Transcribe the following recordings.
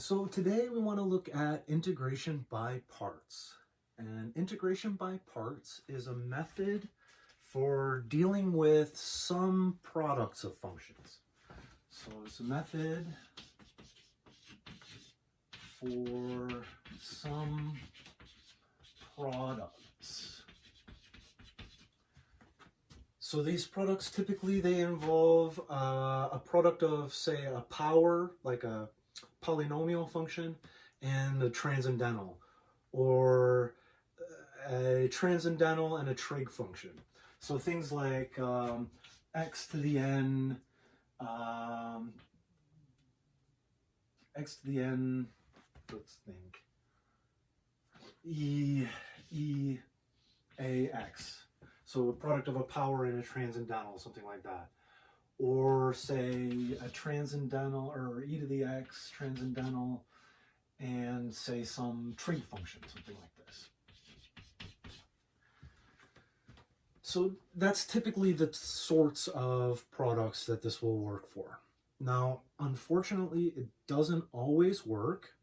So today we want to look at integration by parts. And integration by parts is a method for dealing with some products of functions. So it's a method for some products. So these products typically they involve a product of, say, a power, like a polynomial function, and a transcendental, or a transcendental and a trig function. So things like x to the n, let's think, e ax. So a product of a power and a transcendental, something like that. Or say a transcendental, or e to the x transcendental, and say some trig function, something like this. So that's typically the sorts of products that this will work for. Now, unfortunately, it doesn't always work,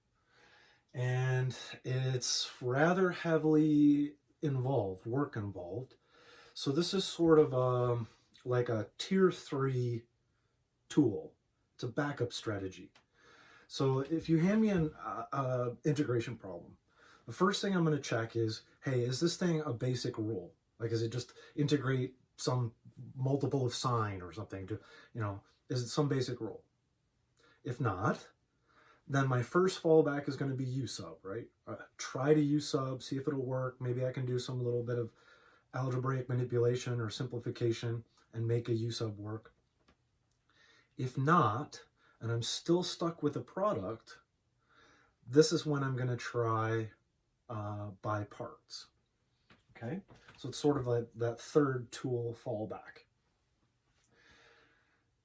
and it's rather heavily work involved. So this is sort of like a tier 3 tool. It's a backup strategy. So if you hand me an integration problem, the first thing I'm going to check is, hey, is this thing a basic rule? Like, is it just integrate some multiple of sine or something to, is it some basic rule? If not, then my first fallback is going to be u sub, right? Try to u sub, see if it'll work. Maybe I can do some little bit of algebraic manipulation or simplification and make a u sub work. If not, and I'm still stuck with a product, this is when I'm going to try by parts. Okay, so it's sort of like that third tool fallback.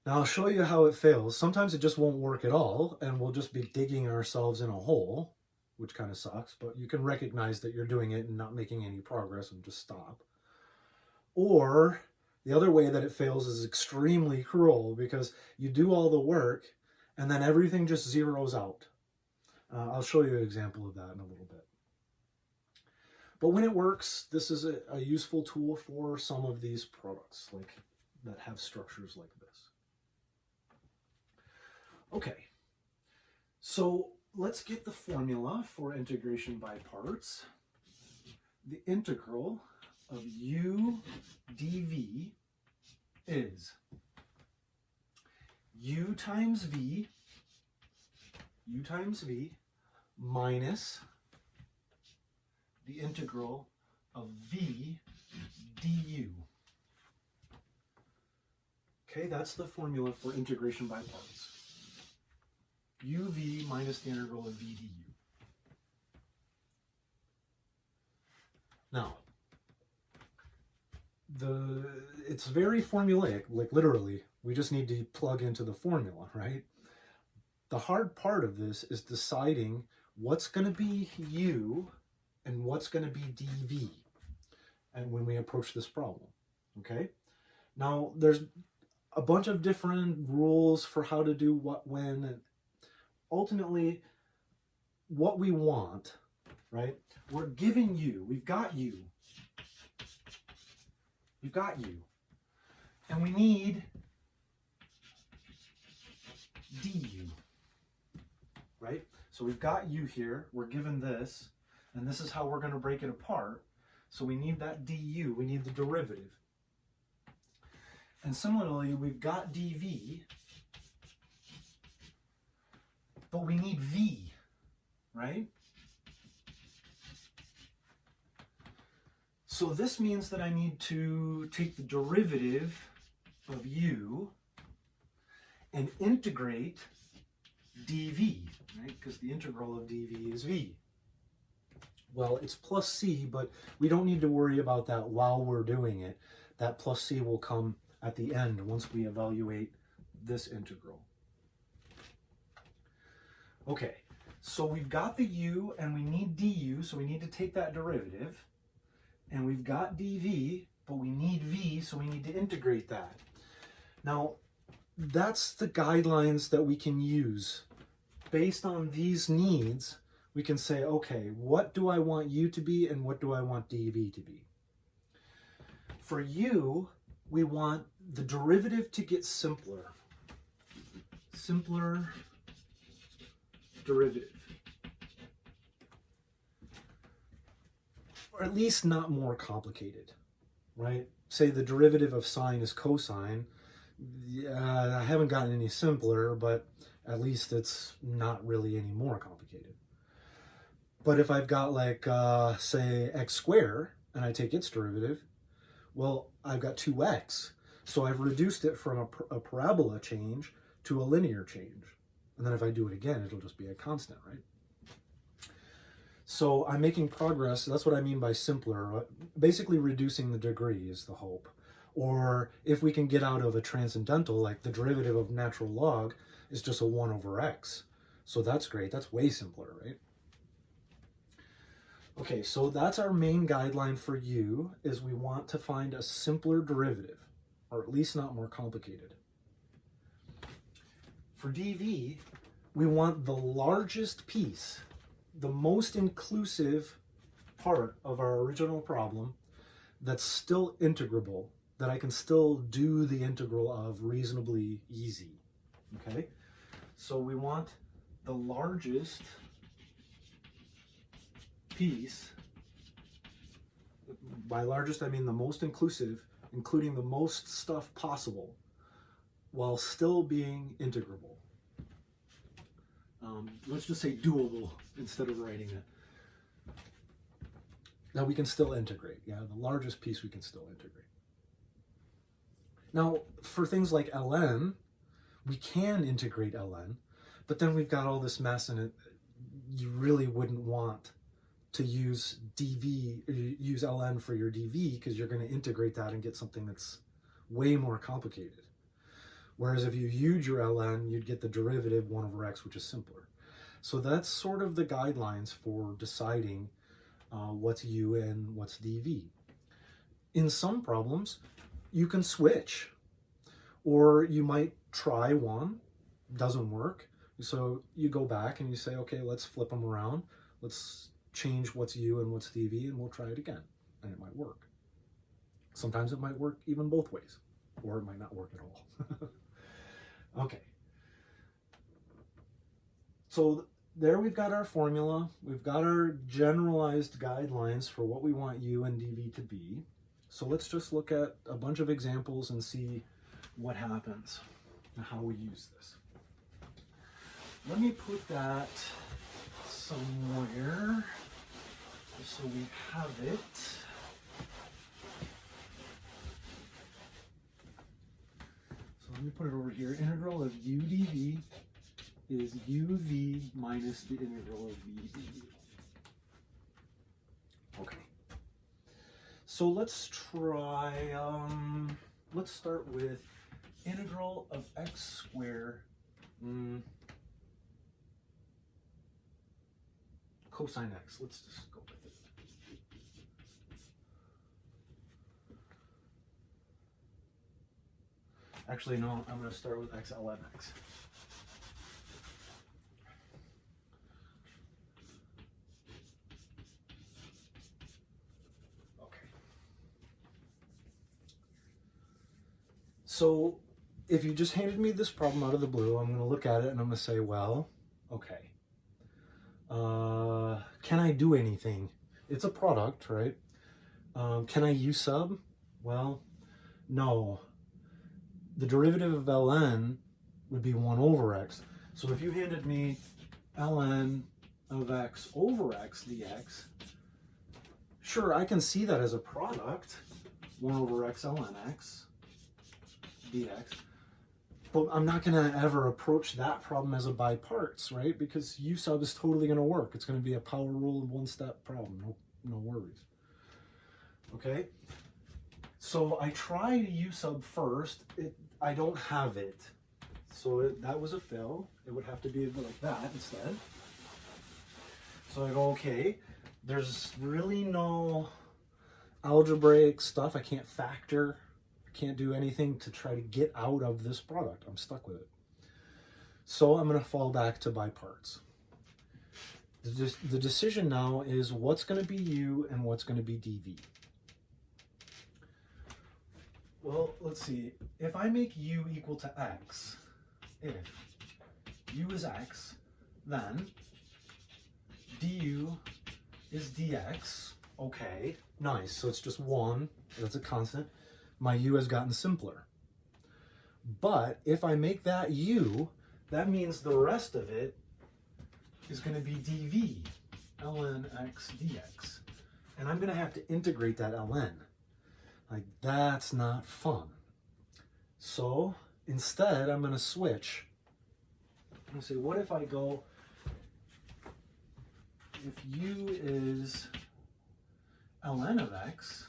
Now I'll show you how it fails. Sometimes it just won't work at all, and we'll just be digging ourselves in a hole, which kind of sucks, but you can recognize that you're doing it and not making any progress and just stop. Or the other way that it fails is extremely cruel, because you do all the work and then everything just zeroes out. I'll show you an example of that in a little bit. But when it works, this is a useful tool for some of these products that have structures like this. Okay, so let's get the formula for integration by parts. The integral of u dv is u times v minus the integral of v du. Okay, that's the formula for integration by parts. uv minus the integral of v du. Now, it's very formulaic, like literally, we just need to plug into the formula, right? The hard part of this is deciding what's going to be u and what's going to be dv, and when we approach this problem, okay? Now, there's a bunch of different rules for how to do what, when, and ultimately, what we want, right? We're given u, we've got u, and we need du, right? So we've got u here, we're given this, and this is how we're going to break it apart. So we need that du, we need the derivative. And similarly, we've got dv, but we need v, right? So this means that I need to take the derivative of u and integrate dv, right? Because the integral of dv is v. Well, it's plus c, but we don't need to worry about that while we're doing it. That plus c will come at the end once we evaluate this integral. Okay, so we've got the u and we need du, so we need to take that derivative. And we've got dv, but we need v, so we need to integrate that. Now, that's the guidelines that we can use based on these needs, we can say, okay, what do I want u to be and what do I want dv to be? For u, we want the derivative to get simpler. Simpler derivative. Or at least not more complicated, right? Say the derivative of sine is cosine. I haven't gotten any simpler, but at least it's not really any more complicated. But if I've got like, say, x squared, and I take its derivative, well, I've got 2x. So I've reduced it from a parabola change to a linear change. And then if I do it again, it'll just be a constant, right? So I'm making progress. That's what I mean by simpler. Basically reducing the degree is the hope. Or if we can get out of a transcendental, like the derivative of natural log is just a 1 over x. So that's great. That's way simpler, right? Okay, so that's our main guideline for u, is we want to find a simpler derivative, or at least not more complicated. For dv, we want the largest piece, the most inclusive part of our original problem that's still integrable, that I can still do the integral of reasonably easy, okay? So we want the largest piece. By largest, I mean the most inclusive, including the most stuff possible, while still being integrable. Let's just say doable instead of writing it. Now we can still integrate. Yeah, the largest piece we can still integrate. Now, for things like ln, we can integrate ln, but then we've got all this mess in it. You really wouldn't want to use use ln for your dv, because you're going to integrate that and get something that's way more complicated. Whereas if you use your ln, you'd get the derivative 1 over x, which is simpler. So that's sort of the guidelines for deciding what's u and what's dv. In some problems, you can switch, or you might try one, doesn't work. So you go back and you say, okay, let's flip them around. Let's change what's u and what's dv, and we'll try it again. And it might work. Sometimes it might work even both ways, or it might not work at all. Okay. So there we've got our formula. We've got our generalized guidelines for what we want u and dv to be. So let's just look at a bunch of examples and see what happens and how we use this. Let me put that somewhere so we have it. So let me put it over here. Integral of u dv is uv minus the integral of v dv. Okay. So let's try, let's start with integral of x squared cosine x. Let's just go with it. Actually, no, I'm going to start with x ln x. So if you just handed me this problem out of the blue, I'm going to look at it and I'm going to say, well, okay, can I do anything? It's a product, right? Can I u sub? Well, no. The derivative of ln would be 1 over x. So if you handed me ln of x over x dx, sure, I can see that as a product, 1 over x ln x dx, but I'm not going to ever approach that problem as a by parts, right? Because u sub is totally going to work. It's going to be a power rule one-step problem. No worries. Okay? So I tried u sub first. I don't have it. So that was a fail. It would have to be like that instead. So I go, okay, there's really no algebraic stuff. I can't factor. Can't do anything to try to get out of this product. I'm stuck with it. So I'm going to fall back to by parts. The decision now is what's going to be u and what's going to be dv. Well, let's see. If I make u equal to x, if u is x, then du is dx. Okay, nice. So it's just 1. That's a constant. My u has gotten simpler. But if I make that u, that means the rest of it is going to be dv, ln x dx. And I'm going to have to integrate that ln. Like, that's not fun. So instead, I'm going to switch. I'm going to say, what if I go, if u is ln of x,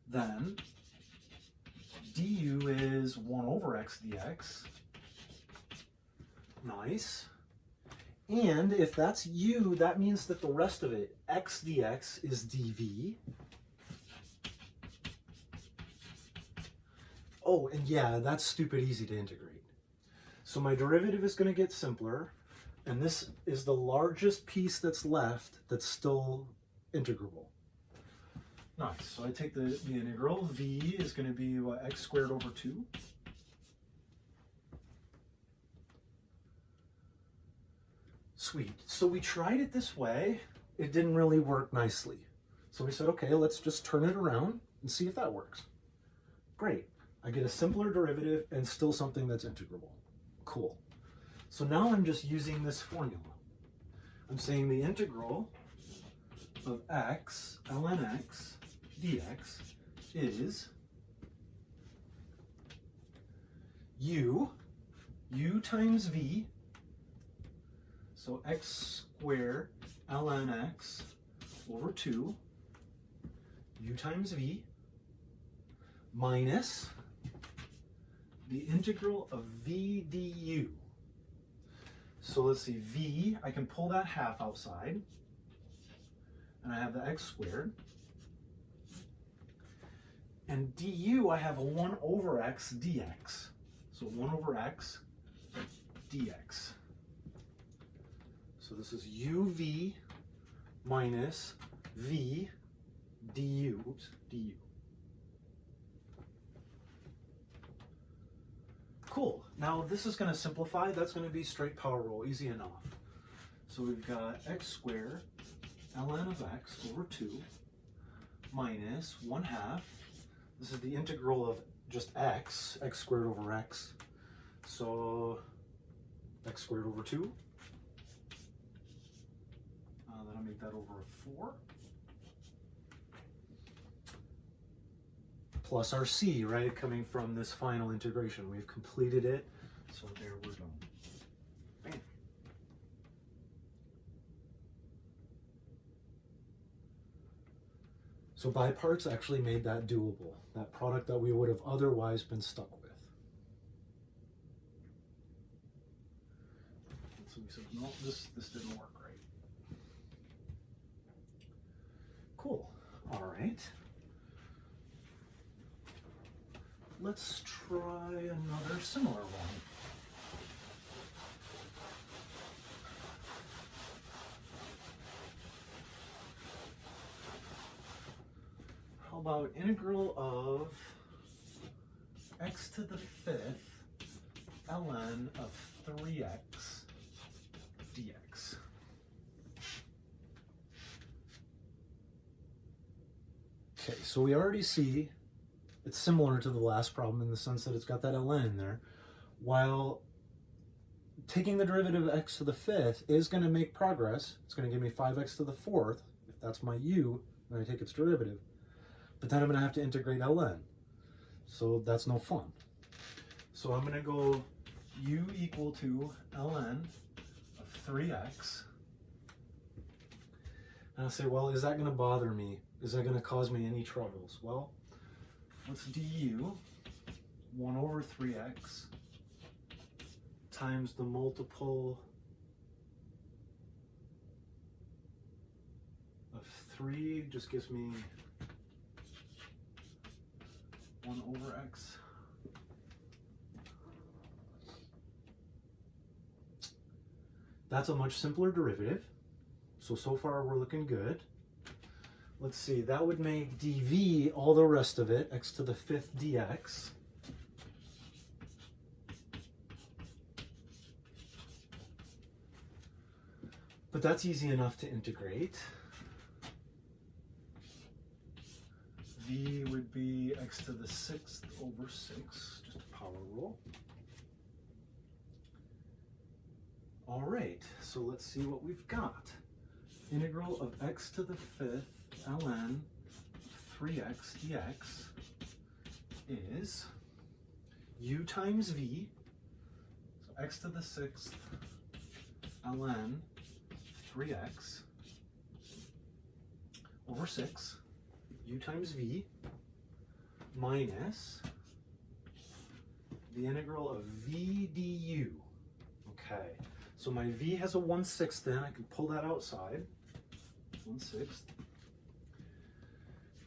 then du is 1 over x dx. Nice. And if that's u, that means that the rest of it, x dx, is dv. Oh, and yeah, that's stupid easy to integrate. So my derivative is going to get simpler, and this is the largest piece that's left that's still integrable. Nice. So I take the integral. V is going to be, what, x squared over 2? Sweet. So we tried it this way. It didn't really work nicely. So we said, okay, let's just turn it around and see if that works. Great. I get a simpler derivative and still something that's integrable. Cool. So now I'm just using this formula. I'm saying the integral of x ln x dx is u times v, so x squared ln x over 2, u times v, minus the integral of v du. So let's see, v, I can pull that half outside, and I have the x squared. And du, I have a 1 over x dx. So 1 over x dx. So this is uv minus v du. Oops, du. Cool. Now this is going to simplify. That's going to be straight power rule, easy enough. So we've got x squared ln of x over 2 minus 1/2. This is the integral of just x squared over x. So x squared over 2. That'll make that over a 4. Plus our c, right, coming from this final integration. We've completed it, so there we're done. Bam. So by parts actually made that doable, that product that we would have otherwise been stuck with. So we said, no, this didn't work right. Cool. All right. Let's try another similar one. How about integral of x to the 5th ln of 3x dx? Okay, so we already see it's similar to the last problem in the sense that it's got that ln in there, while taking the derivative of x to the 5th is going to make progress. It's going to give me 5x to the 4th, if that's my u, when I take its derivative. But then I'm going to have to integrate ln. So that's no fun. So I'm going to go u equal to ln of 3x. And I'll say, well, is that going to bother me? Is that going to cause me any troubles? Well, what's du? 1 over 3x times the multiple of 3 just gives me 1 over x. That's a much simpler derivative. So far we're looking good. Let's see, that would make dv all the rest of it, x to the 5th dx. But that's easy enough to integrate. V would be x to the 6th over 6, just a power rule. All right, so let's see what we've got. Integral of x to the 5th ln 3x dx is u times v, so x to the 6th ln 3x over 6, u times v, minus the integral of v du. Okay, so my v has a 1/6 then, I can pull that outside, 1/6.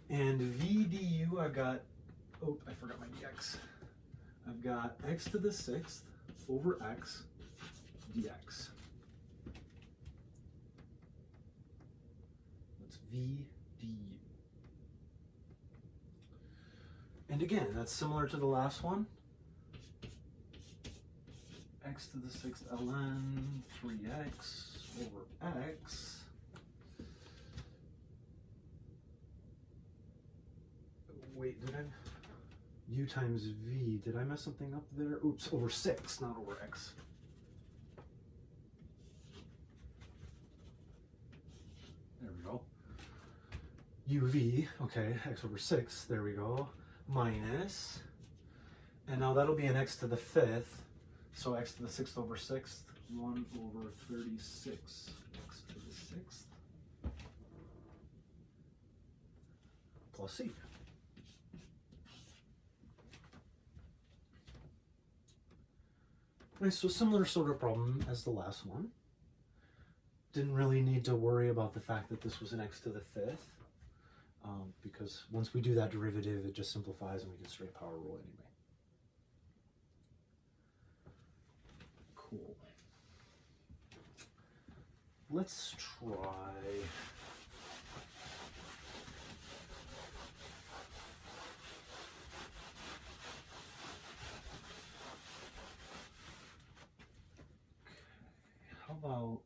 And v du, I've got, oh, I forgot my dx. I've got x to the 6th over x dx. That's v du. And again, that's similar to the last one. X to the 6th ln 3x over x. Wait, did I? U times v, did I mess something up there? Oops, over 6, not over x. There we go. uv, okay, x over 6, there we go, minus, and now that'll be an x to the 5th, so x to the 6th over 6th, 1 over 36, x to the 6th, plus c. Nice, so similar sort of problem as the last one. Didn't really need to worry about the fact that this was an x to the 5th, because once we do that derivative, it just simplifies and we get straight power rule anyway. Cool. Let's try how about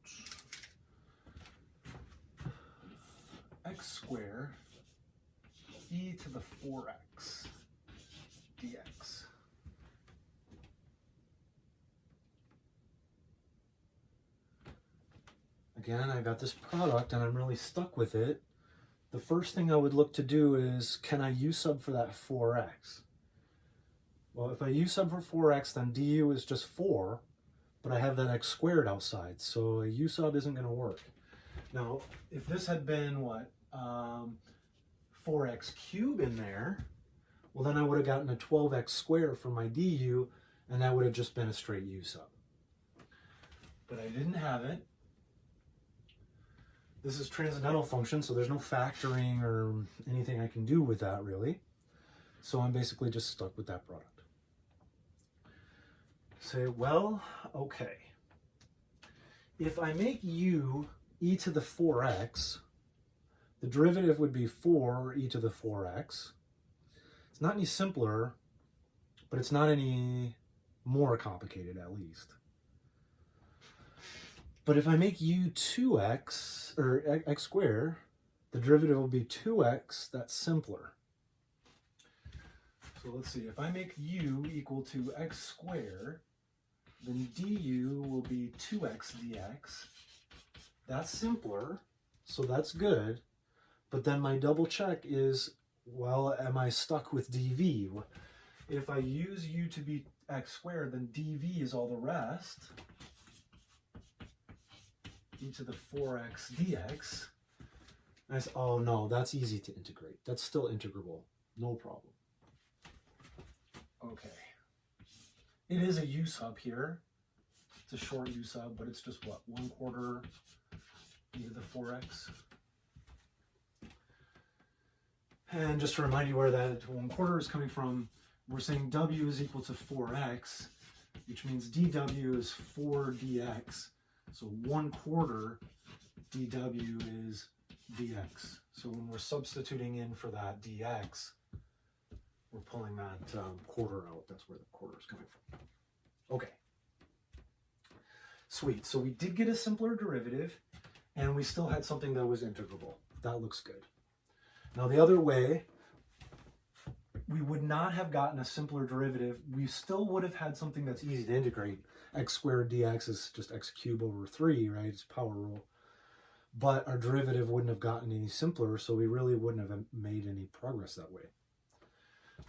x squared e to the 4x dx. Again, I got this product and I'm really stuck with it. The first thing I would look to do is, can I u sub for that 4x? Well, if I u sub for 4x, then du is just 4, but I have that x squared outside, so a u sub isn't going to work. Now, if this had been, what, 4x cubed in there, well, then I would have gotten a 12x squared for my du, and that would have just been a straight u sub. But I didn't have it. This is transcendental function, so there's no factoring or anything I can do with that, really. So I'm basically just stuck with that product. Say, well, okay. If I make u e to the 4x, the derivative would be 4 e to the 4x. It's not any simpler, but it's not any more complicated, at least. But if I make u 2x, or x squared, the derivative will be 2x, that's simpler. So let's see, if I make u equal to x squared, then du will be 2x dx. That's simpler, so that's good. But then my double check is, well, am I stuck with dv? If I use u to be x squared, then dv is all the rest. E to the 4x dx. And I say, oh no, that's easy to integrate. That's still integrable, no problem. Okay. It is a u sub here. It's a short u sub, but it's just what, 1/4 e to the 4x. And just to remind you where that 1/4 is coming from, we're saying w is equal to 4x, which means dw is 4 dx. So 1/4 dw is dx. So when we're substituting in for that dx, we're pulling that quarter out. That's where the quarter is coming from. Okay. Sweet. So we did get a simpler derivative, and we still had something that was integrable. That looks good. Now the other way, we would not have gotten a simpler derivative. We still would have had something that's easy to integrate. X squared dx is just x cubed over 3, right? It's power rule. But our derivative wouldn't have gotten any simpler, so we really wouldn't have made any progress that way.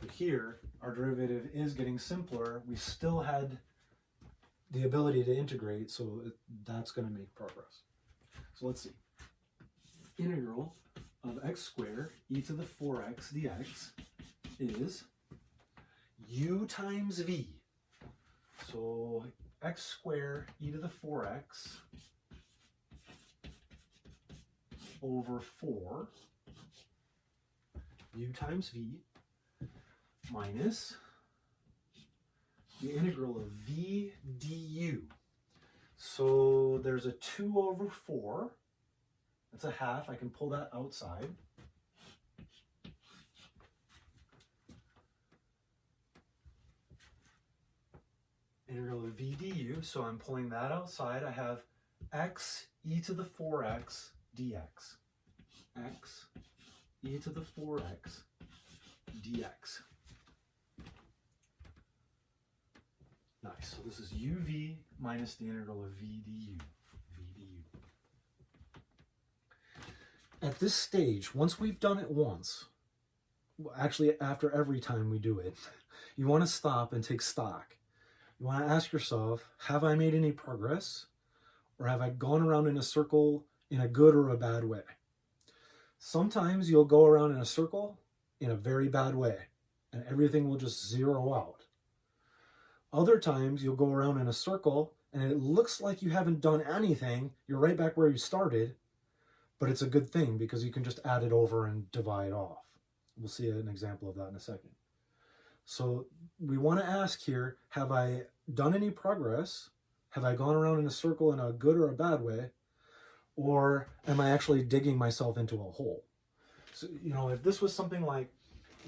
But here, our derivative is getting simpler. We still had the ability to integrate, so that's going to make progress. So let's see. Integral of x squared e to the 4x dx is u times v. So x squared e to the 4x over 4 u times v minus the integral of v du. So there's a 2 over 4. That's a half. I can pull that outside. Integral of v du. So I'm pulling that outside. I have x e to the 4x dx. X e to the 4x dx. Nice. So this is uv minus the integral of v du. At this stage, once we've done it once, actually after every time we do it, you want to stop and take stock. You want to ask yourself, have I made any progress? Or have I gone around in a circle in a good or a bad way? Sometimes you'll go around in a circle in a very bad way, and everything will just zero out. Other times you'll go around in a circle and it looks like you haven't done anything. You're right back where you started, but it's a good thing because you can just add it over and divide off. We'll see an example of that in a second. So we want to ask here, have I done any progress? Have I gone around in a circle in a good or a bad way? Or am I actually digging myself into a hole? So, if this was something like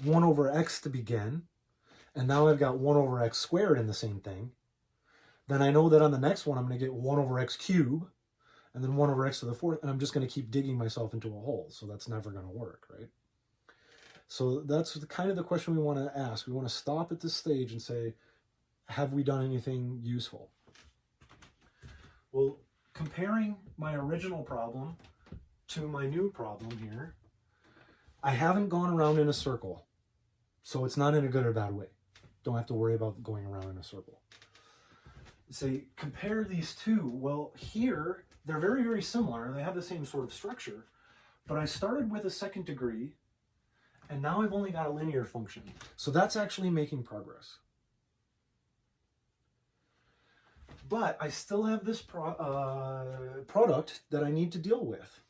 1 over x to begin, and now I've got 1 over x squared in the same thing, then I know that on the next one I'm going to get 1 over x cubed, and then 1 over x to the 4th, and I'm just going to keep digging myself into a hole. So that's never going to work, right? So that's kind of the question we want to ask. We want to stop at this stage and say, have we done anything useful? Well, comparing my original problem to my new problem here, I haven't gone around in a circle. So it's not in a good or bad way. Don't have to worry about going around in a circle. Say, compare these two. Well, here, they're very, very similar. They have the same sort of structure. But I started with a second degree, and now I've only got a linear function. So that's actually making progress. But I still have this product that I need to deal with.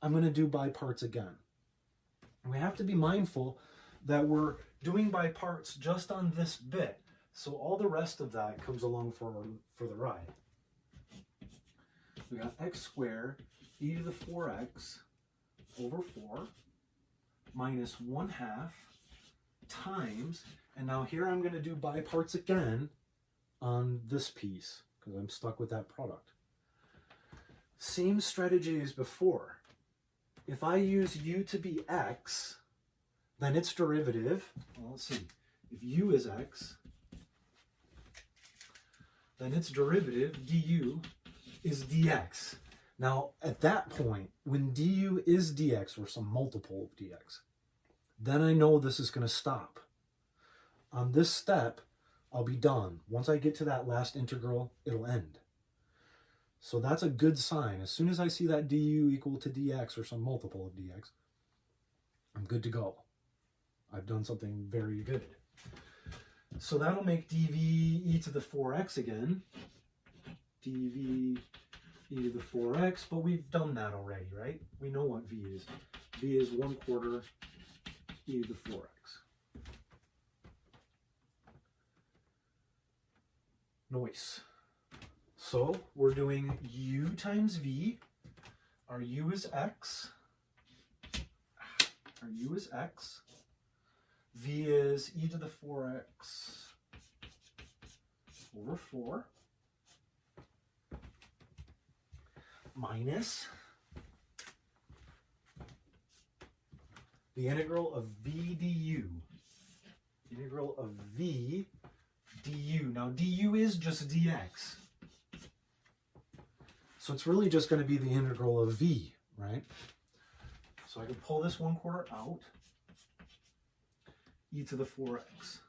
I'm going to do by parts again. And we have to be mindful that we're doing by parts just on this bit. So all the rest of that comes along for the ride. We got x squared e to the 4x over 4 minus 1/2 times, and now here I'm going to do by parts again on this piece because I'm stuck with that product. Same strategy as before. If I use u to be x, then its derivative, well, let's see, if u is x, then its derivative, du, is dx. Now, at that point, when du is dx, or some multiple of dx, then I know this is going to stop. On this step, I'll be done. Once I get to that last integral, it'll end. So that's a good sign. As soon as I see that du equal to dx, or some multiple of dx, I'm good to go. I've done something very good. So that'll make dv e to the 4x again. dv e to the 4x, but we've done that already, right? We know what v is. V is 1/4 e to the 4x. Nice. So we're doing u times v. Our u is x. Our u is x. V is e to the 4x over 4 minus the integral of v du. Integral of v du. Now du is just dx. So it's really just going to be the integral of v, right? So I can pull this 1/4 out. E to the 4x.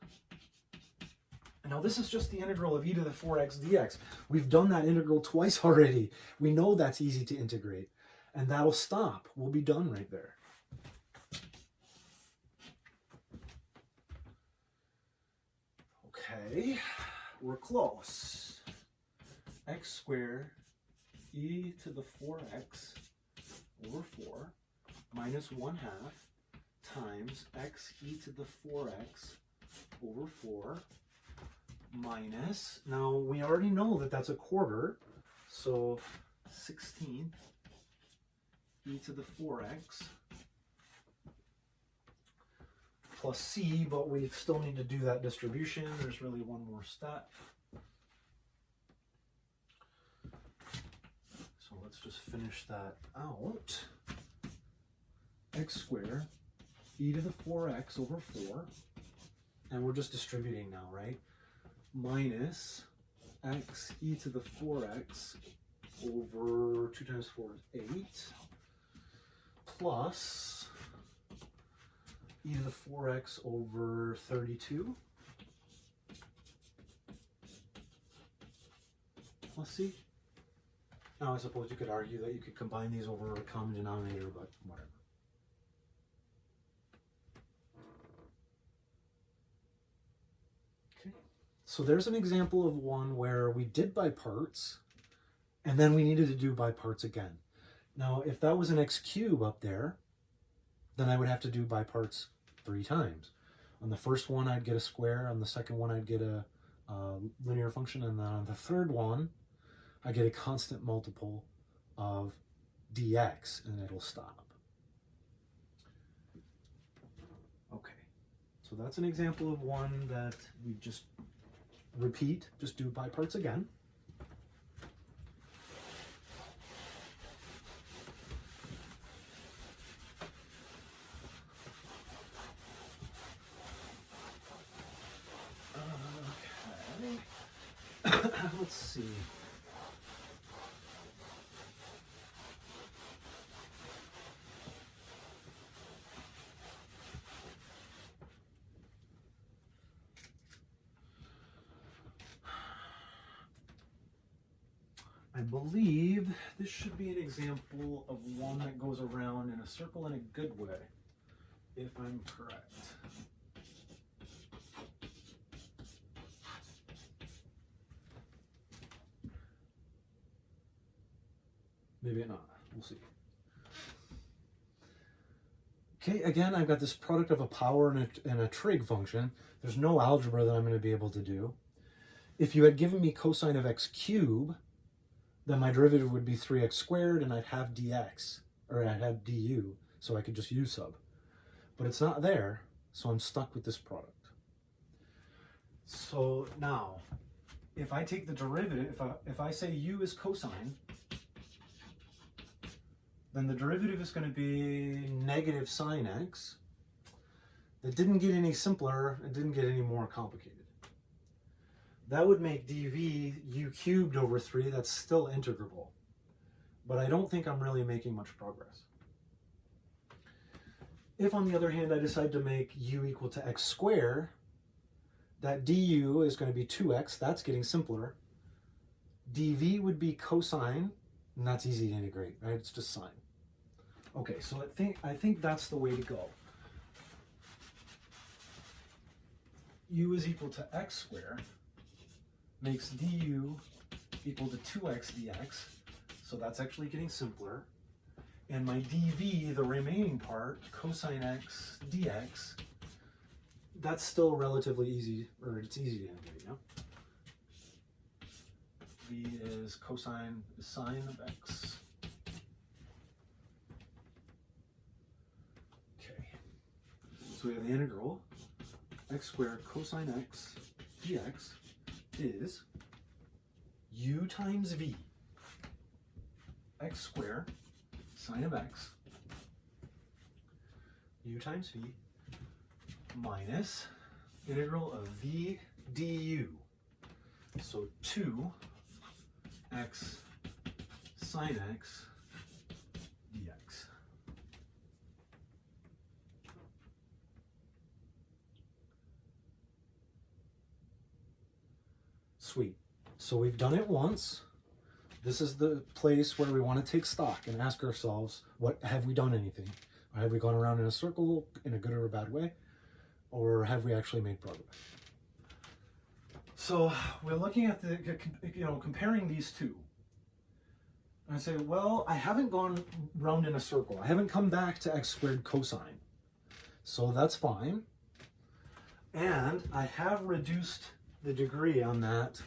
And now this is just the integral of e to the 4x dx. We've done that integral twice already. We know that's easy to integrate. And that'll stop. We'll be done right there. Okay, we're close. X squared e to the 4x over 4 minus 1/2 times x e to the 4x over 4 minus, now we already know that that's a quarter, so 16 e to the 4x plus c, but we still need to do that distribution. There's really one more step. So let's just finish that out. X squared e to the 4x over 4, and we're just distributing now, right? Minus x e to the 4x over 2 times 4 is 8, plus e to the 4x over 32, plus c. Now I suppose you could argue that you could combine these over a common denominator, but whatever. So there's an example of one where we did by parts, and then we needed to do by parts again. Now, if that was an x cube up there, then I would have to do by parts 3 times. On the first one, I'd get a square. On the second one, I'd get a linear function. And then on the third one, I get a constant multiple of dx, and it'll stop. Okay, so that's an example of one that we just repeat, just do by parts again. Okay. Let's see. I believe this should be an example of one that goes around in a circle in a good way, if I'm correct. Maybe not. We'll see. Okay, again, I've got this product of a power and a trig function. There's no algebra that I'm going to be able to do. If you had given me cosine of x cubed, then my derivative would be 3x squared, and I'd have dx, or I'd have du, so I could just u sub. But it's not there, so I'm stuck with this product. So now, if I take the derivative, if I say u is cosine, then the derivative is going to be negative sine x. It didn't get any simpler, it didn't get any more complicated. That would make dv u cubed over 3, that's still integrable. But I don't think I'm really making much progress. If, on the other hand, I decide to make u equal to x squared, that du is going to be 2x, that's getting simpler. dv would be cosine, and that's easy to integrate, right? It's just sine. Okay, so I think that's the way to go. U is equal to x squared makes du equal to 2x dx, so that's actually getting simpler. And my dv, the remaining part, cosine x dx, that's still relatively easy, or it's easy to integrate, yeah? v is cosine, is sine of x. Okay, so we have the integral x squared cosine x dx is u times v x squared sine of x u times v minus integral of v du. So 2x sine x dx. Sweet. So we've done it once. This is the place where we want to take stock and ask ourselves, what have we done anything? Or have we gone around in a circle in a good or a bad way? Or have we actually made progress? So we're looking at the, comparing these two. And I say, well, I haven't gone round in a circle. I haven't come back to x squared cosine. So that's fine. And I have reduced the degree on that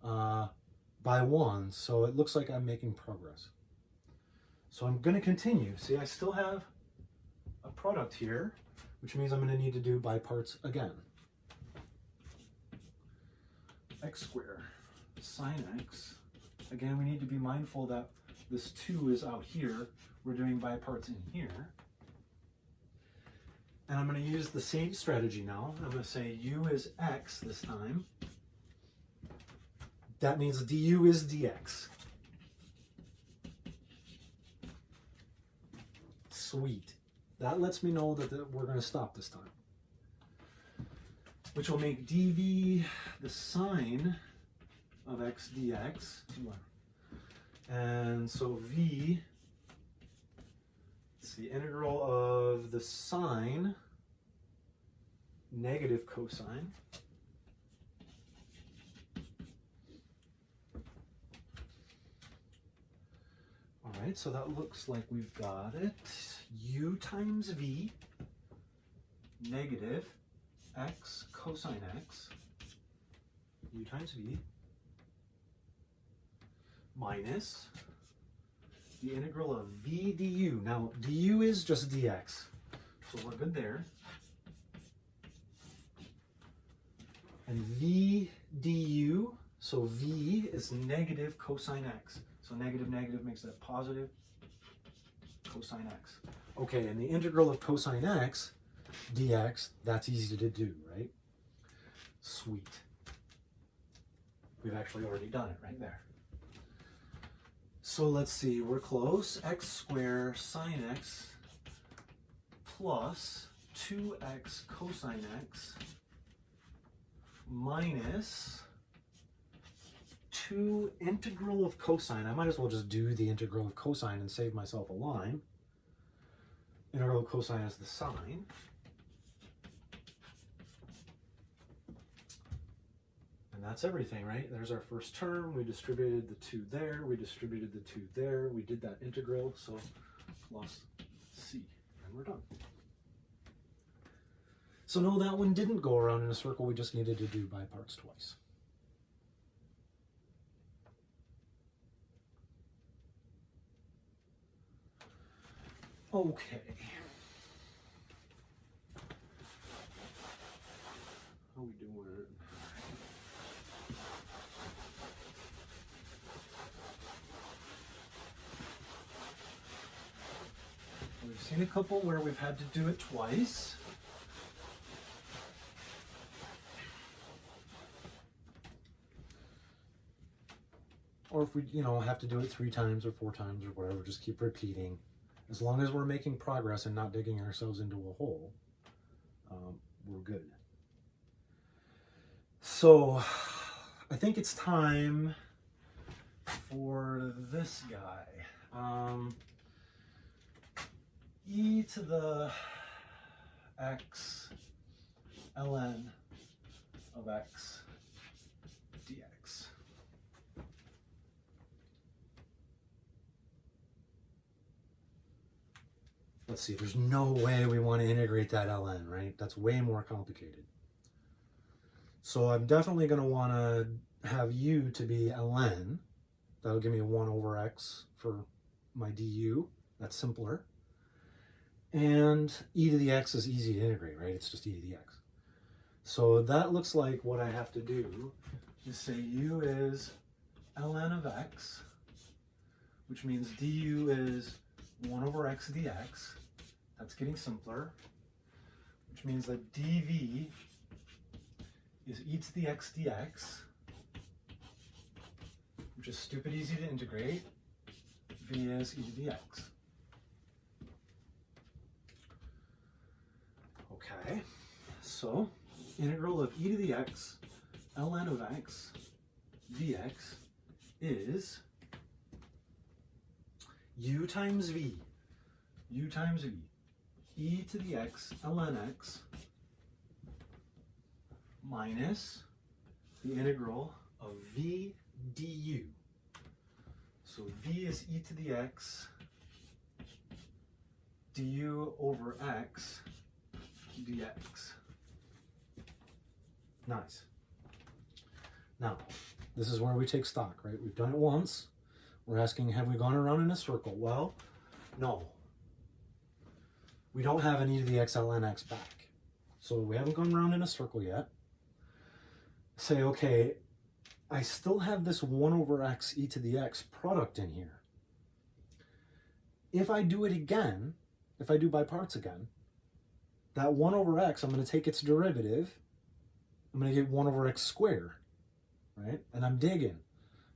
by 1. So it looks like I'm making progress. So I'm going to continue. See, I still have a product here, which means I'm going to need to do by parts again. X squared sine x. Again, we need to be mindful that this 2 is out here. We're doing by parts in here. And I'm going to use the same strategy now. I'm going to say u is x this time. That means du is dx. Sweet. That lets me know that we're going to stop this time. Which will make dv the sine of x dx. And so v, it's the integral of the sine negative cosine all right, so that looks like we've got it. U times v negative x cosine x, u times v minus the integral of v du. Now, du is just dx, so we're good there. And v du, so v is negative cosine x. So negative makes that positive cosine x. Okay, and the integral of cosine x dx, that's easy to do, right? Sweet. We've actually already done it right there. So let's see, we're close. X squared sine x plus 2x cosine x minus 2 integral of cosine. I might as well just do the integral of cosine and save myself a line. Integral of cosine is the sine. And that's everything, right? There's our first term. We distributed the 2 there. We distributed the 2 there. We did that integral, so plus c. And we're done. So no, that one didn't go around in a circle. We just needed to do by parts twice. Okay. How we doing? We've seen a couple where we've had to do it twice. Or if we, have to do it 3 times or 4 times or whatever, just keep repeating. As long as we're making progress and not digging ourselves into a hole, we're good. So I think it's time for this guy. E to the x ln of x dx. Let's see, there's no way we want to integrate that ln, right? That's way more complicated. So I'm definitely going to want to have u to be ln. That'll give me a 1 over x for my du. That's simpler. And e to the x is easy to integrate, right? It's just e to the x. So that looks like what I have to do is say u is ln of x, which means du is 1 over x dx. That's getting simpler, which means that dv is e to the x dx, which is stupid easy to integrate. V is e to the x. Okay, so integral of e to the x ln of x dx is u times v e to the x ln x minus the integral of v du. So v is e to the x du over x dx. Nice. Now, this is where we take stock, right? We've done it once. We're asking, have we gone around in a circle? Well, no. We don't have an e to the x ln x back. So we haven't gone around in a circle yet. Say, okay, I still have this 1 over x e to the x product in here. If I do it again, if I do by parts again, that 1 over x, I'm going to take its derivative. I'm going to get 1 over x squared, right? And I'm digging.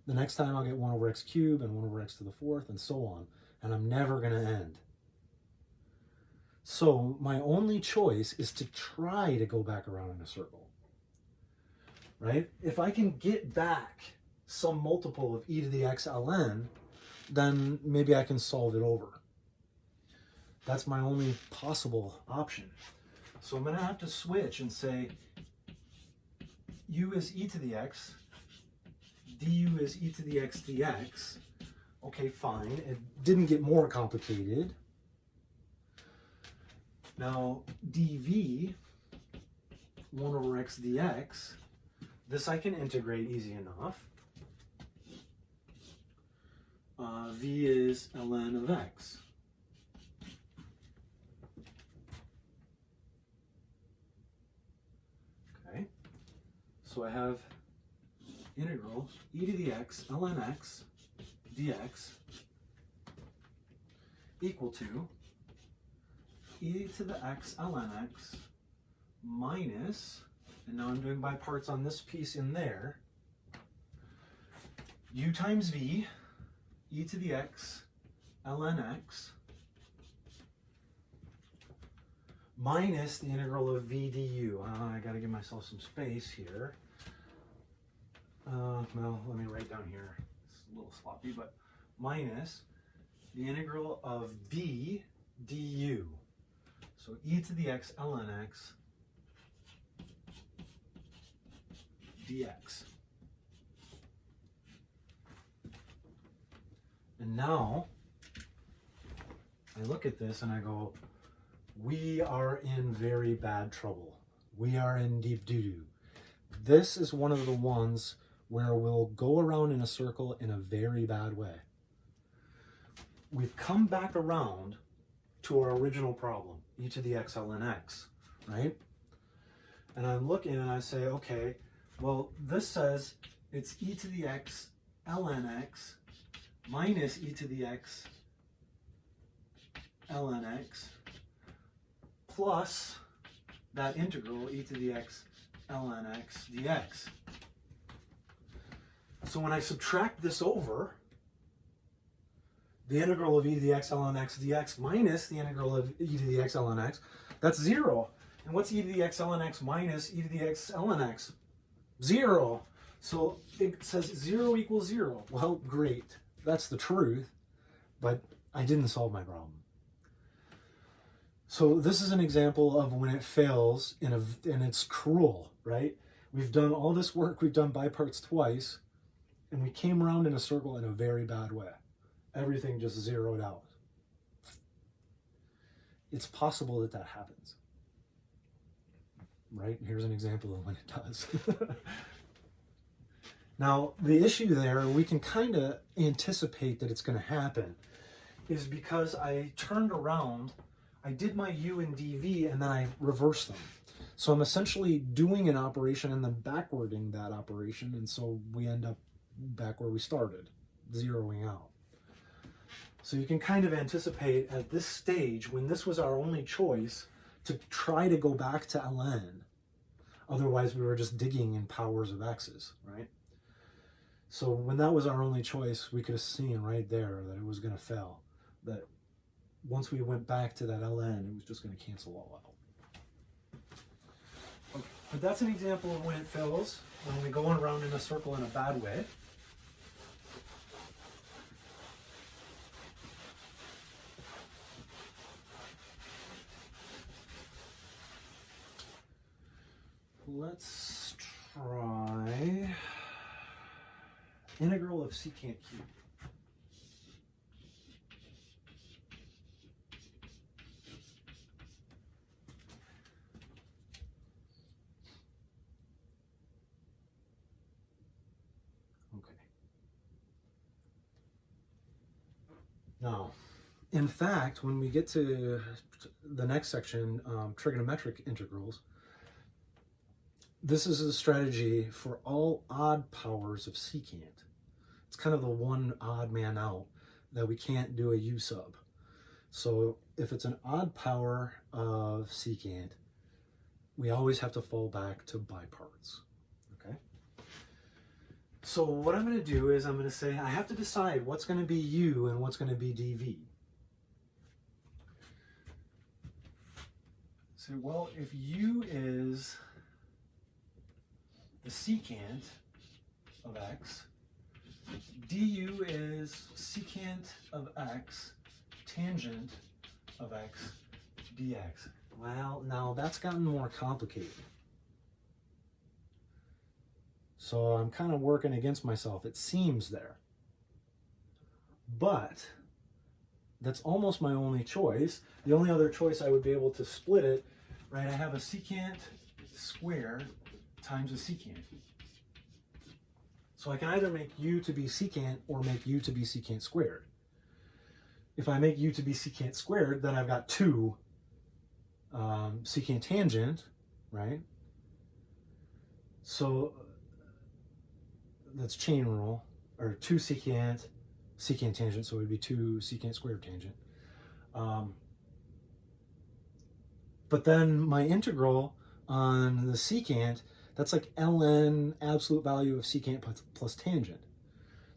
The next time I'll get 1 over x cubed and 1 over x to the 4th and so on. And I'm never going to end. So my only choice is to try to go back around in a circle, right? If I can get back some multiple of e to the x ln, then maybe I can solve it over. That's my only possible option. So I'm going to have to switch and say u is e to the x, du is e to the x dx. Okay, fine. It didn't get more complicated. Now, dv, 1 over x dx, this I can integrate easy enough. V is ln of x. Okay, so I have integral e to the x ln x dx equal to e to the x ln x minus, and now I'm doing by parts on this piece in there, u times v e to the x ln x minus the integral of v du. I got to give myself some space here. Well, let me write down here. It's a little sloppy, but minus the integral of v du. So e to the x ln x dx. And now I look at this and I go, we are in very bad trouble. We are in deep doo-doo. This is one of the ones where we'll go around in a circle in a very bad way. We've come back around to our original problem, e to the x ln x, right? And I'm looking and I say, okay, well, this says it's e to the x ln x minus e to the x ln x plus that integral e to the x ln x dx. So when I subtract this over, the integral of e to the x ln x dx minus the integral of e to the x ln x, that's 0. And what's e to the x ln x minus e to the x ln x? 0. So it says 0 equals 0. Well, great. That's the truth, but I didn't solve my problem. So this is an example of when it fails and it's cruel, right? We've done all this work, we've done by parts twice, and we came around in a circle in a very bad way. Everything just zeroed out. It's possible that that happens, right? Here's an example of when it does. Now, the issue there, we can kind of anticipate that it's going to happen, is because I turned around, I did my U and DV, and then I reversed them. So I'm essentially doing an operation and then backwarding that operation, and so we end up back where we started, zeroing out. So you can kind of anticipate at this stage, when this was our only choice, to try to go back to ln. Otherwise, we were just digging in powers of x's, right? So when that was our only choice, we could have seen right there that it was going to fail. That once we went back to that ln, it was just going to cancel all out. Okay. But that's an example of when it fails, when we go around in a circle in a bad way. Let's try integral of secant cube. Okay. Now, in fact, when we get to the next section, trigonometric integrals, this is a strategy for all odd powers of secant. It's kind of the one odd man out that we can't do a U sub. So if it's an odd power of secant, we always have to fall back to biparts, okay? So what I'm going to do is I'm going to say I have to decide what's going to be U and what's going to be dV. So, well, if U is the secant of x, du is secant of x tangent of x dx. Well, now that's gotten more complicated. So I'm kind of working against myself. It seems there. But that's almost my only choice. The only other choice I would be able to split it, right? I have a secant squared times a secant. So I can either make u to be secant or make u to be secant squared. If I make u to be secant squared, then I've got two secant tangent, right? So that's chain rule, or two secant tangent, so it would be two secant squared tangent. But then my integral on the secant, that's like ln absolute value of secant plus tangent.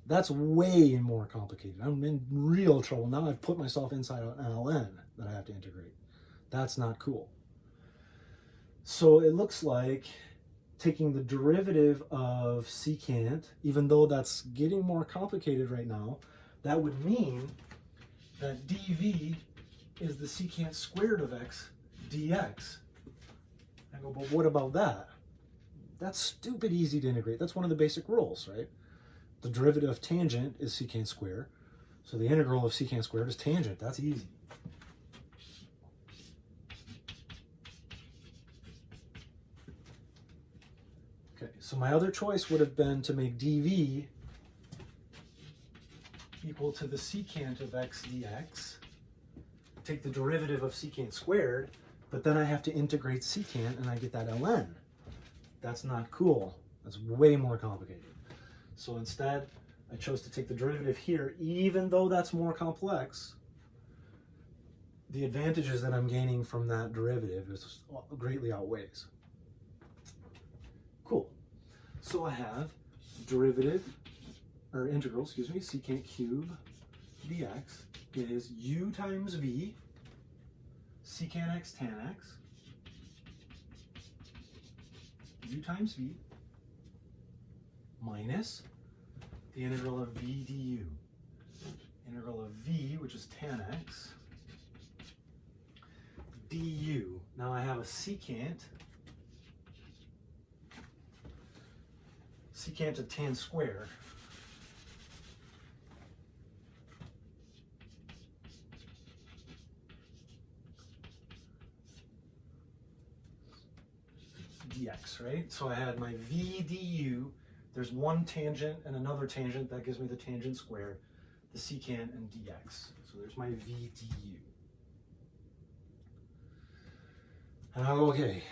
That's way more complicated. I'm in real trouble. Now I've put myself inside an ln that I have to integrate. That's not cool. So it looks like taking the derivative of secant, even though that's getting more complicated right now, that would mean that dv is the secant squared of x dx. I go, but what about that? That's stupid easy to integrate. That's one of the basic rules, right? The derivative of tangent is secant squared. So the integral of secant squared is tangent. That's easy. Okay, so my other choice would have been to make dv equal to the secant of x dx. Take the derivative of secant squared, but then I have to integrate secant and I get that ln. That's not cool. That's way more complicated. So instead, I chose to take the derivative here, even though that's more complex. The advantages that I'm gaining from that derivative is greatly outweighs. Cool. So I have derivative, or integral, excuse me, secant cube dx is u times v secant x tan x, u times v, minus the integral of v du. Integral of v, which is tan x, du. Now I have a secant of tan squared. Dx, right? So I had my v du there's one tangent and another tangent. That gives me the tangent squared, the secant, and dx. So there's my v du. And I'll go, okay,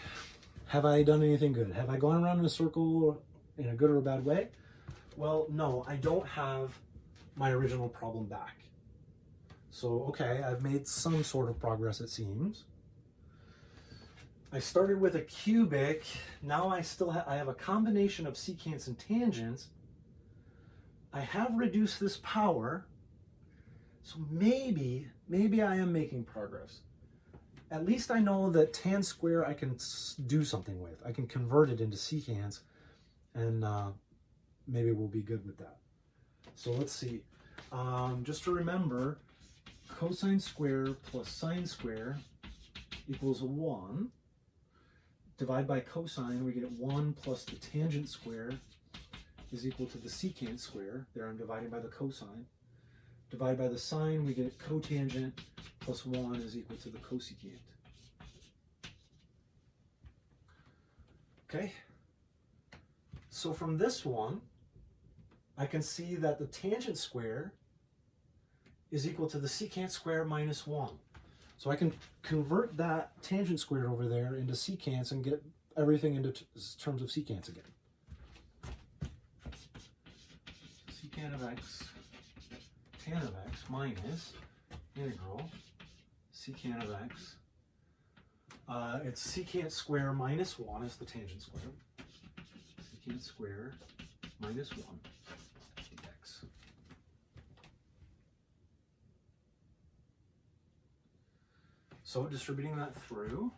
have I done anything good? Have I gone around in a circle in a good or a bad way? Well, no, I don't have my original problem back. So, okay, I've made some sort of progress, it seems. I started with a cubic. Now I still I have a combination of secants and tangents. I have reduced this power. So maybe I am making progress. At least I know that tan square I can do something with. I can convert it into secants, and maybe we'll be good with that. So let's see. Just to remember, cosine square plus sine square equals 1. Divide by cosine, we get 1 plus the tangent square is equal to the secant square. There I'm dividing by the cosine. Divide by the sine, we get cotangent plus 1 is equal to the cosecant. Okay? So from this one, I can see that the tangent square is equal to the secant square minus 1. So I can convert that tangent square over there into secants and get everything into terms of secants again. Secant of x, tan of x minus integral secant of x. It's secant square minus 1 is the tangent square. Secant square minus 1 dx. So distributing that through,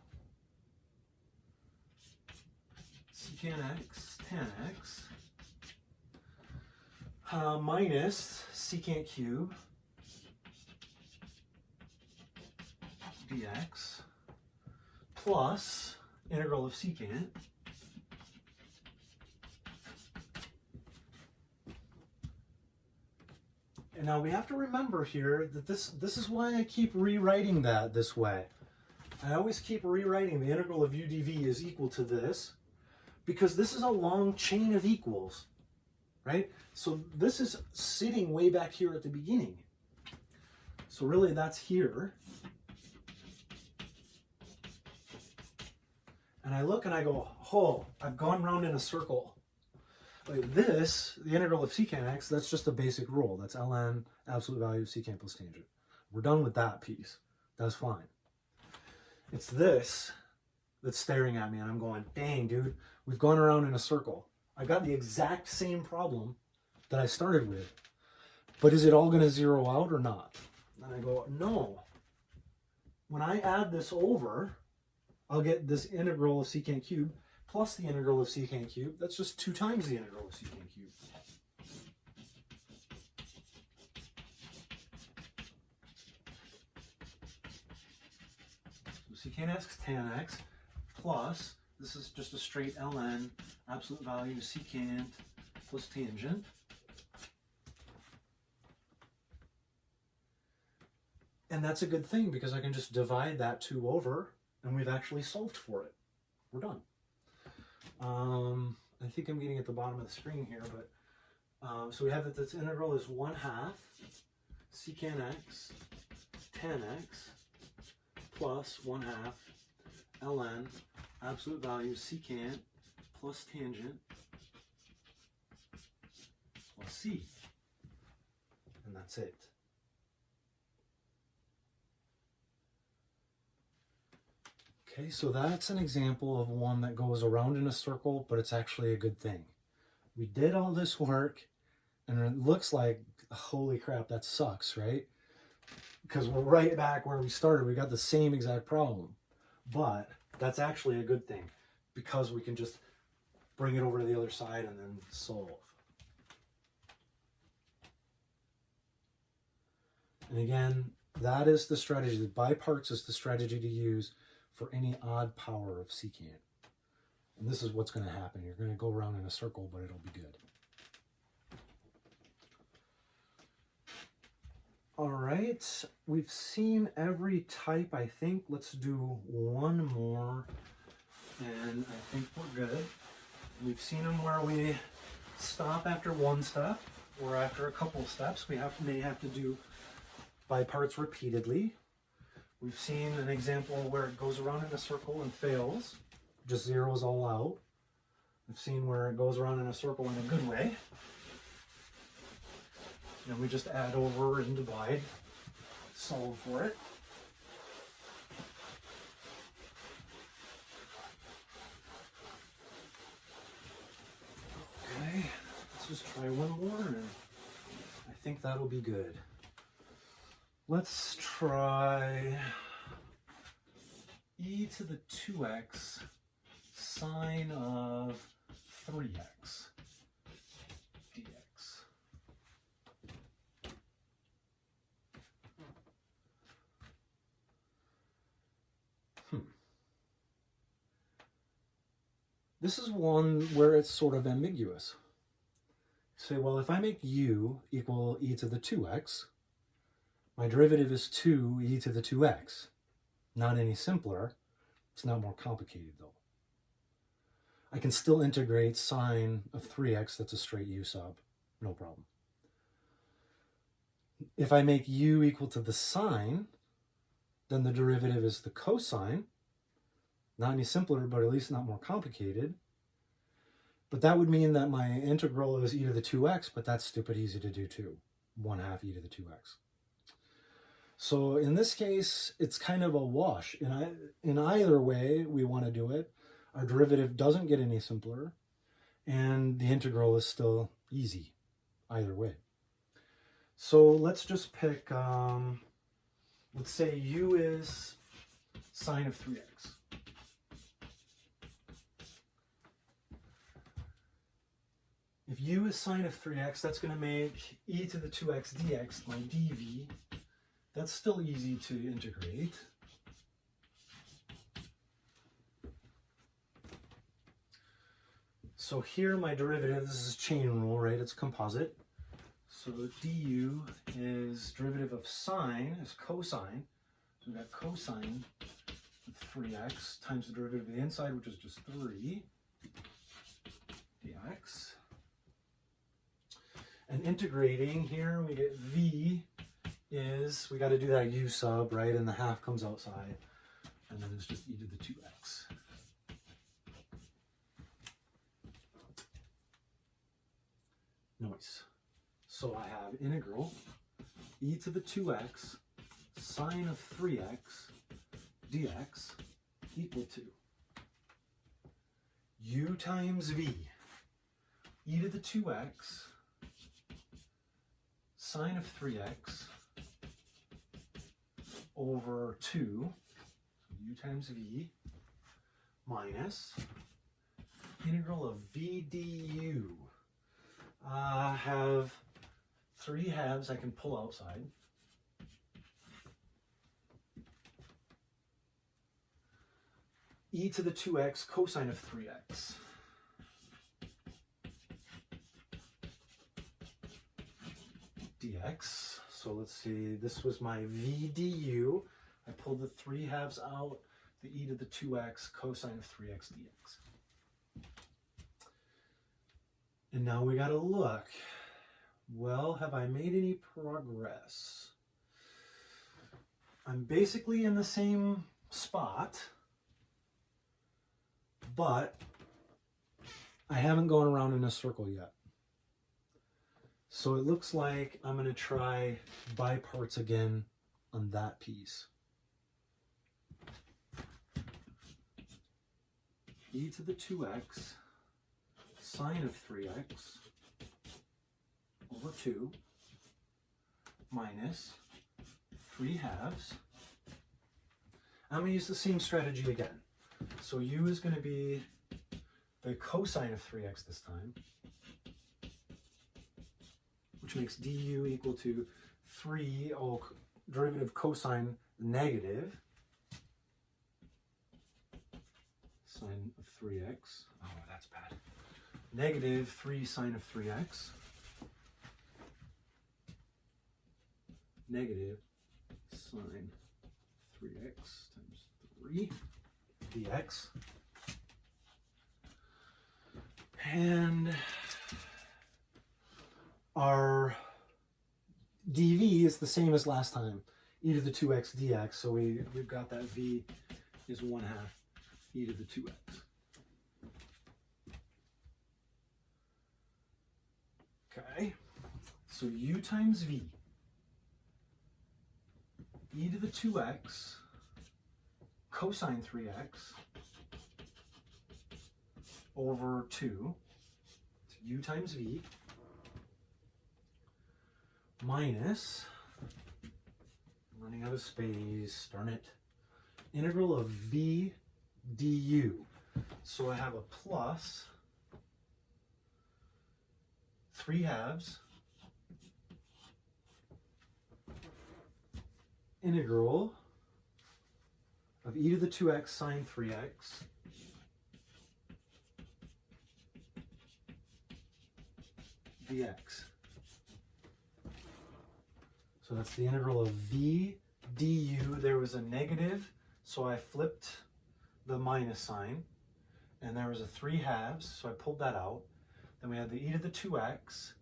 secant x, tan x, minus secant cube dx plus integral of secant and now we have to remember here that this is why I keep rewriting that this way. I always keep rewriting the integral of u dv is equal to this because this is a long chain of equals, right? So this is sitting way back here at the beginning. So really that's here. And I look and I go, oh, I've gone round in a circle. Like this, the integral of secant x, that's just a basic rule. That's ln absolute value of secant plus tangent. We're done with that piece. That's fine. It's this that's staring at me and I'm going, dang, dude, we've gone around in a circle. I got the exact same problem that I started with, but is it all going to zero out or not? And I go, no. When I add this over, I'll get this integral of secant cube plus the integral of secant cube. That's just 2 times the integral of secant cube. So secant x tan x plus, this is just a straight ln, absolute value secant plus tangent. And that's a good thing because I can just divide that 2 over and we've actually solved for it. We're done. I think I'm getting at the bottom of the screen here, but so we have that this integral is 1/2 secant x tan x plus 1/2 ln absolute value secant plus tangent plus c. And that's it. Okay, so that's an example of one that goes around in a circle, but it's actually a good thing. We did all this work, and it looks like, holy crap, that sucks, right? Because we're right back where we started. We got the same exact problem. But that's actually a good thing, because we can just bring it over to the other side and then solve. And again, that is the strategy. The by parts is the strategy to use for any odd power of secant. And this is what's going to happen. You're going to go around in a circle, but it'll be good. All right, we've seen every type, I think. Let's do one more, and I think we're good. We've seen them where we stop after one step or after a couple steps. We may have to do by parts repeatedly. We've seen an example where it goes around in a circle and fails, just zeroes all out. We've seen where it goes around in a circle in a good way. And we just add over and divide, solve for it. Okay, let's just try one more, and I think that'll be good. Let's try e to the 2x sine of 3x dx. This is one where it's sort of ambiguous. Say, well, if I make u equal e to the 2x, my derivative is 2e to the 2x. Not any simpler. It's not more complicated, though. I can still integrate sine of 3x, that's a straight u sub, no problem. If I make u equal to the sine, then the derivative is the cosine. Not any simpler, but at least not more complicated. But that would mean that my integral is e to the 2x, but that's stupid easy to do too. 1/2 e to the 2x. So in this case, it's kind of a wash. In either way we want to do it, our derivative doesn't get any simpler, and the integral is still easy either way. So let's just pick, let's say u is sine of 3x. If u is sine of 3x, that's going to make e to the 2x dx my dv. That's still easy to integrate. So here my derivative, this is chain rule, right? It's composite. So du is derivative of sine, is cosine. So we've got cosine of 3x times the derivative of the inside, which is just 3 dx. And integrating here, we get v is, we got to do that u sub, right? And the half comes outside. And then it's just e to the 2x. Nice. So I have integral e to the 2x sine of 3x dx equal to u times v, e to the 2x sine of 3x over 2, u times v, minus integral of v du. I have 3 halves I can pull outside. E to the 2x cosine of 3x. dx. So let's see, this was my v du. I pulled the 3 halves out, the e to the 2x cosine of 3x dx. And now we gotta look. Well, have I made any progress? I'm basically in the same spot, but I haven't gone around in a circle yet. So it looks like I'm going to try by parts again on that piece. E to the 2x sine of 3x over 2 minus 3 halves. I'm going to use the same strategy again. So u is going to be the cosine of 3x this time, which makes du equal to 3, derivative cosine negative sine of 3x. Oh, that's bad. Negative 3 sine of 3x. Negative sine 3x times 3 dx. And our dv is the same as last time, e to the 2x dx. So we've got that v is 1/2 e to the 2x. Okay, so u times v, e to the 2x cosine 3x over 2, it's u times v, minus, I'm running out of space, darn it, integral of v du. So I have a plus 3/2 integral of e to the 2x sine 3x dx. So that's the integral of v du. There was a negative, so I flipped the minus sign, and there was a 3/2, so I pulled that out. Then we had the e to the 2x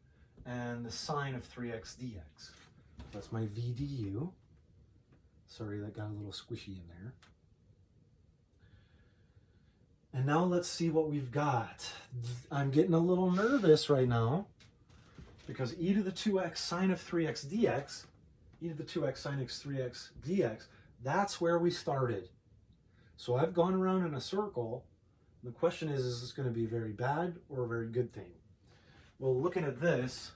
and the sine of 3x dx. That's my v du. Sorry, that got a little squishy in there. And now let's see what we've got. I'm getting a little nervous right now because e to the 2x sine of 3x dx, e to the 2x sine of 3x dx, that's where we started. So I've gone around in a circle. The question is this going to be a very bad or a very good thing? Well, looking at this,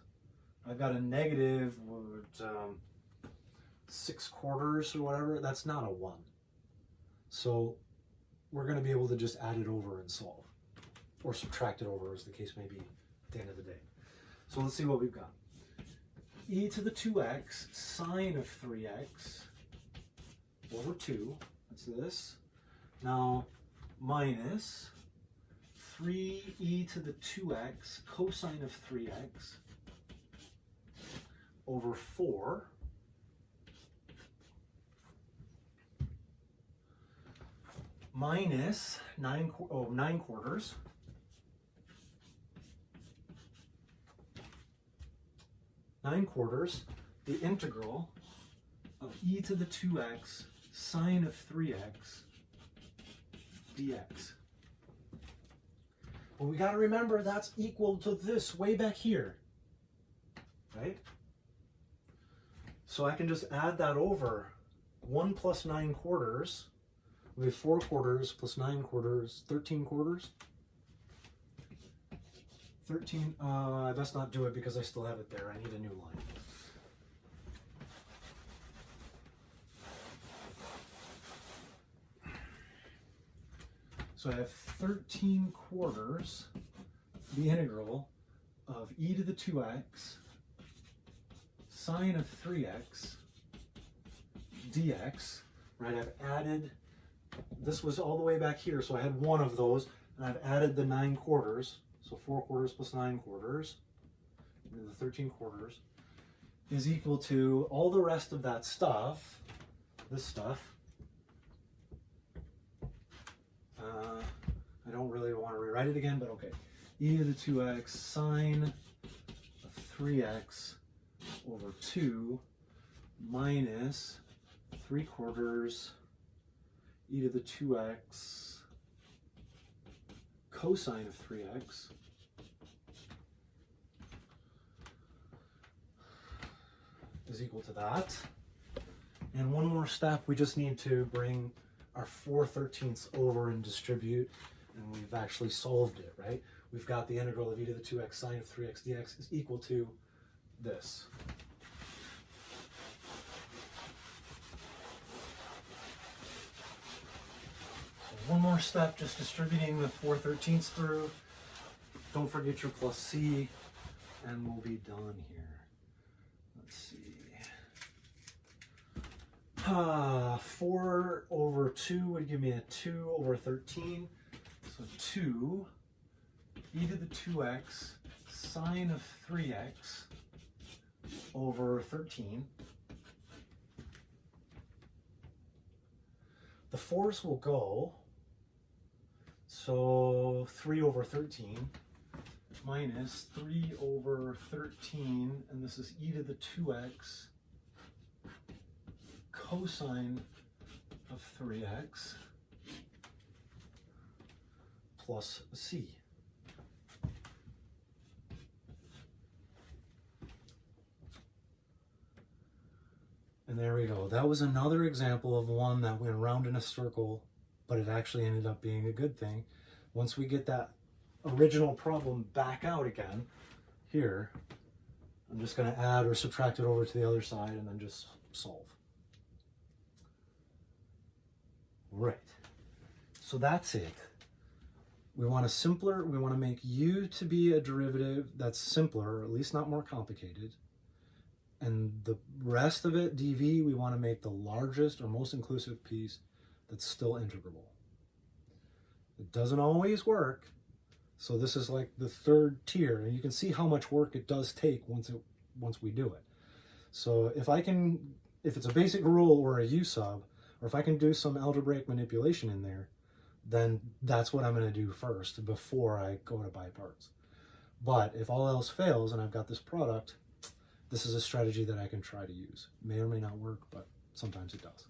I've got a negative 6/4 or whatever. That's not a 1. So we're going to be able to just add it over and solve, or subtract it over, as the case may be at the end of the day. So let's see what we've got. E to the 2x sine of 3x over 2, that's this. Now minus 3e to the 2x cosine of 3x over 4 minus 9 quarters the integral of e to the 2x sine of 3x dx. But we got to remember that's equal to this way back here, right? So I can just add that over. 1 plus 9 quarters. We have 4 quarters plus 9 quarters, 13 quarters. 13, let's not do it because I still have it there. I need a new line. So I have 13 quarters, the integral of e to the 2x sine of 3x dx, right? I've added, this was all the way back here, so I had one of those, and I've added the 9 quarters, so 4 quarters plus 9 quarters, the 13 quarters, is equal to all the rest of that stuff, this stuff. I don't really want to rewrite it again, but okay. E to the 2x sine of 3x over 2 minus 3 quarters e to the 2x cosine of 3x is equal to that. And one more step, we just need to bring our 4/13 over and distribute, and we've actually solved it, right? We've got the integral of e to the 2x sine of 3x dx is equal to this. So one more step, just distributing the 4/13 through. Don't forget your plus c, and we'll be done here. Let's see. 4 over 2 would give me a 2 over 13. So 2 e to the 2x sine of 3x over 13. The 4's will go, so 3 over 13 minus 3 over 13, and this is e to the 2x cosine of 3x plus c. And there we go. That was another example of one that went around in a circle, but it actually ended up being a good thing. Once we get that original problem back out again, here, I'm just going to add or subtract it over to the other side and then just solve. Right. So that's it. We want to make u to be a derivative that's simpler, or at least not more complicated. And the rest of it, dv, we want to make the largest or most inclusive piece that's still integrable. It doesn't always work. So this is like the third tier, and you can see how much work it does take once we do it. So if it's a basic rule or a u sub, or if I can do some algebraic manipulation in there, then that's what I'm going to do first before I go to by parts. But if all else fails and I've got this product, this is a strategy that I can try to use. May or may not work, but sometimes it does.